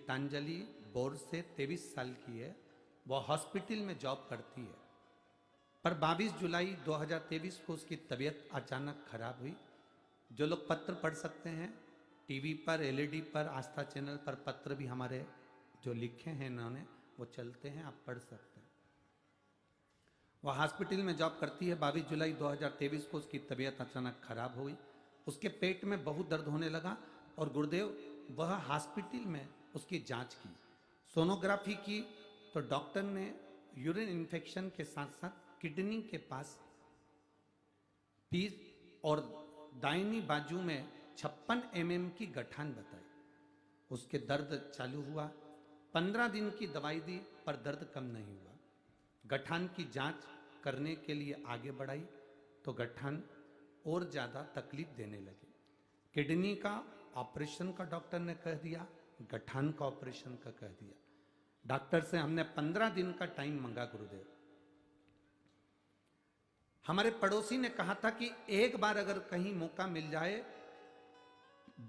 Geetanjali bore से 23 साल की है, वो हॉस्पिटल में जॉब करती है। पर 22 जुलाई 2023 को उसकी तबीयत अचानक खराब हुई। जो लोग पत्र पढ़ सकते हैं, टीवी पर, एलईडी पर, आस्था चैनल पर पत्र भी हमारे जो लिखे हैं इन्होंने वो चलते हैं, आप पढ़ सकते हैं। वह हॉस्पिटल में जॉब करती है। 22 जुलाई 2023 को उसकी तबीयत अचानक खराब हुई। उसके पेट में बहुत दर्द होने लगा और गुरुदेव वह हॉस्पिटल में उसकी जांच की, सोनोग्राफी की, तो डॉक्टर ने यूरिन इन्फेक्शन के साथ साथ किडनी के पास पीस और दाहिनी बाजू में 56 mm की गठान बताई। उसके दर्द चालू हुआ। 15 दिन की दवाई दी पर दर्द कम नहीं हुआ। गठान की जांच करने के लिए आगे बढ़ाई तो गठान और ज़्यादा तकलीफ देने लगी। किडनी का ऑपरेशन का डॉक्टर ने कह दिया, गठान का ऑपरेशन का कह दिया। डॉक्टर से हमने 15 दिन का टाइम मांगा गुरुदेव। हमारे पड़ोसी ने कहा था कि एक बार अगर कहीं मौका मिल जाए,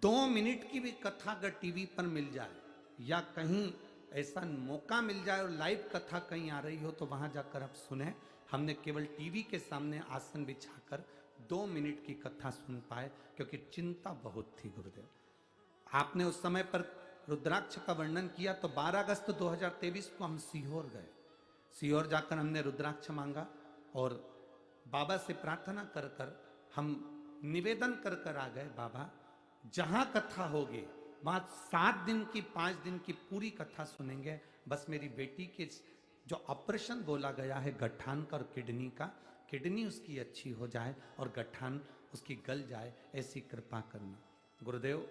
2 मिनट की भी कथा अगर टीवी पर मिल जाए या कहीं ऐसा मौका मिल जाए और लाइव कथा कहीं आ रही हो तो वहां जाकर आप सुने। हमने केवल टीवी के सामने आसन बिछाकर 2 मिनट की कथा सुन पाए क्योंकि चिंता बहुत थी गुरुदेव। आपने उस समय पर रुद्राक्ष का वर्णन किया तो 12 अगस्त 2023 को हम सीहोर गए। सीहोर जाकर हमने रुद्राक्ष मांगा और बाबा से प्रार्थना कर कर हम निवेदन कर कर आ गए, बाबा जहां कथा होगी वहां 7 दिन की 5 दिन की पूरी कथा सुनेंगे। बस मेरी बेटी के जो ऑपरेशन बोला गया है गठान का और किडनी का, किडनी उसकी अच्छी हो जाए और गठान उसकी गल जाए, ऐसी कृपा करना। गुरुदेव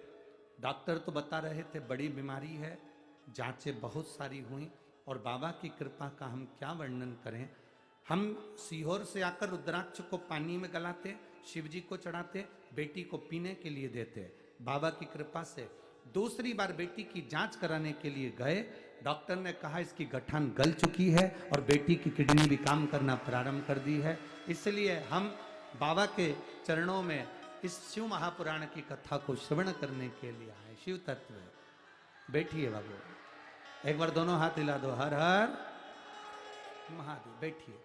डॉक्टर तो बता रहे थे बड़ी बीमारी है, जांचें बहुत सारी हुई और बाबा की कृपा का हम क्या वर्णन करें। हम सीहोर से आकर रुद्राक्ष को पानी में गलाते, शिव जी को चढ़ाते, बेटी को पीने के लिए देते। बाबा की कृपा से दूसरी बार बेटी की जांच कराने के लिए गए, डॉक्टर ने कहा इसकी गठान गल चुकी है और बेटी की किडनी भी काम करना प्रारंभ कर दी है। इसलिए हम बाबा के चरणों में इस शिव महापुराण की कथा को श्रवण करने के लिए आए। शिव तत्व है। बैठिए बाबू, एक बार दोनों हाथ हिला दो, हर हर महादेव। बैठिए।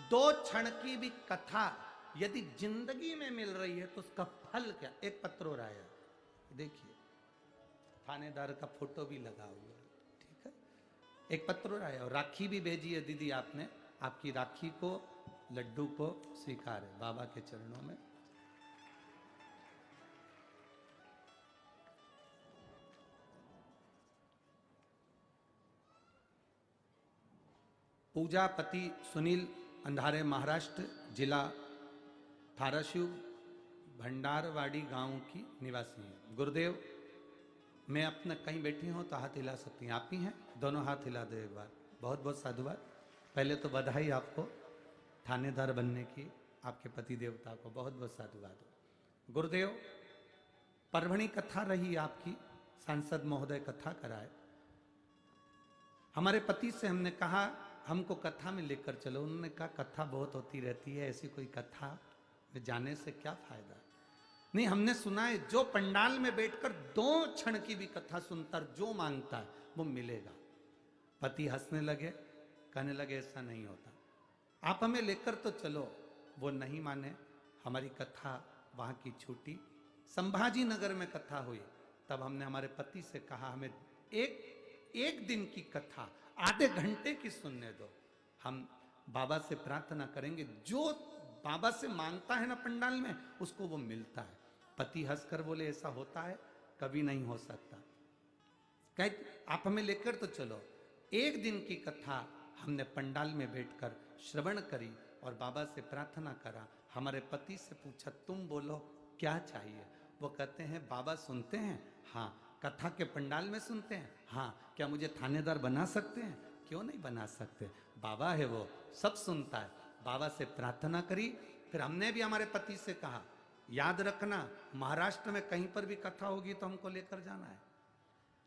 2 क्षण की भी कथा यदि जिंदगी में मिल रही है तो उसका फल क्या। एक पत्र हो रहा है, देखिए थानेदार का फोटो भी लगा हुआ है, ठीक है। एक पत्र हो रहा है और राखी भी भेजी है दीदी आपने, आपकी राखी को लड्डू को स्वीकार है बाबा के चरणों में। पूजा पति सुनील, अंधारे महाराष्ट्र, जिला धाराशिव भंडारवाड़ी गांव की निवासी है। गुरुदेव मैं अपना कहीं बैठी हूं तो हाथ हिला सकती हैं, आप ही हैं, दोनों हाथ हिला दो एक बार। बहुत बहुत साधुवाद। पहले तो बधाई आपको थानेदार बनने की, आपके पति देवता को बहुत बहुत साधुवाद। गुरुदेव परभणी कथा रही आपकी, सांसद महोदय कथा कराए। हमारे पति से हमने कहा हमको कथा में लेकर चलो। उन्होंने कहा कथा बहुत होती रहती है, ऐसी कोई कथा में जाने से क्या फायदा। नहीं, हमने सुना है जो पंडाल में बैठकर 2 क्षण की भी कथा सुनता जो मांगता है वो मिलेगा। पति हंसने लगे, कहने लगे ऐसा नहीं होता, आप हमें लेकर तो चलो। वो नहीं माने, हमारी कथा वहां की छूटी। संभाजी नगर में कथा हुई, तब हमने हमारे पति से कहा हमें एक दिन की कथा आधे घंटे की सुनने दो। हम बाबा से प्रार्थना करेंगे, जो बाबा से मांगता है ना पंडाल में उसको वो मिलता है। पति हंसकर बोले ऐसा होता है, कभी नहीं हो सकता। कहे आप हमें लेकर तो चलो। 1 दिन की कथा हमने पंडाल में बैठकर श्रवण करी और बाबा से प्रार्थना करा। हमारे पति से पूछा तुम बोलो क्या चाहिए। वो कहते हैं बाबा सुनते हैं, हाँ। कथा के पंडाल में सुनते हैं, हाँ। क्या मुझे थानेदार बना सकते हैं? क्यों नहीं बना सकते, बाबा है वो सब सुनता है। बाबा से प्रार्थना करी। फिर हमने भी हमारे पति से कहा याद रखना महाराष्ट्र में कहीं पर भी कथा होगी तो हमको लेकर जाना है।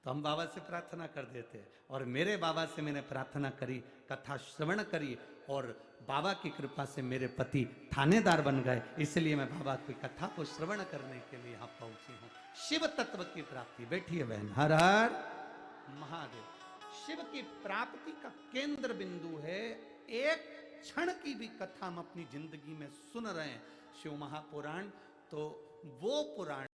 तो हम बाबा से प्रार्थना कर देते और मेरे बाबा से मैंने प्रार्थना करी, कथा श्रवण करी और बाबा की कृपा से मेरे पति थानेदार बन गए। इसलिए मैं बाबा की कथा को श्रवण करने के लिए यहाँ पहुंची हूँ। शिव तत्व की प्राप्ति। बैठिए बहन, हर हर महादेव। शिव की प्राप्ति का केंद्र बिंदु है। एक क्षण की भी कथा हम अपनी जिंदगी में सुन रहे हैं शिव महापुराण, तो वो पुराण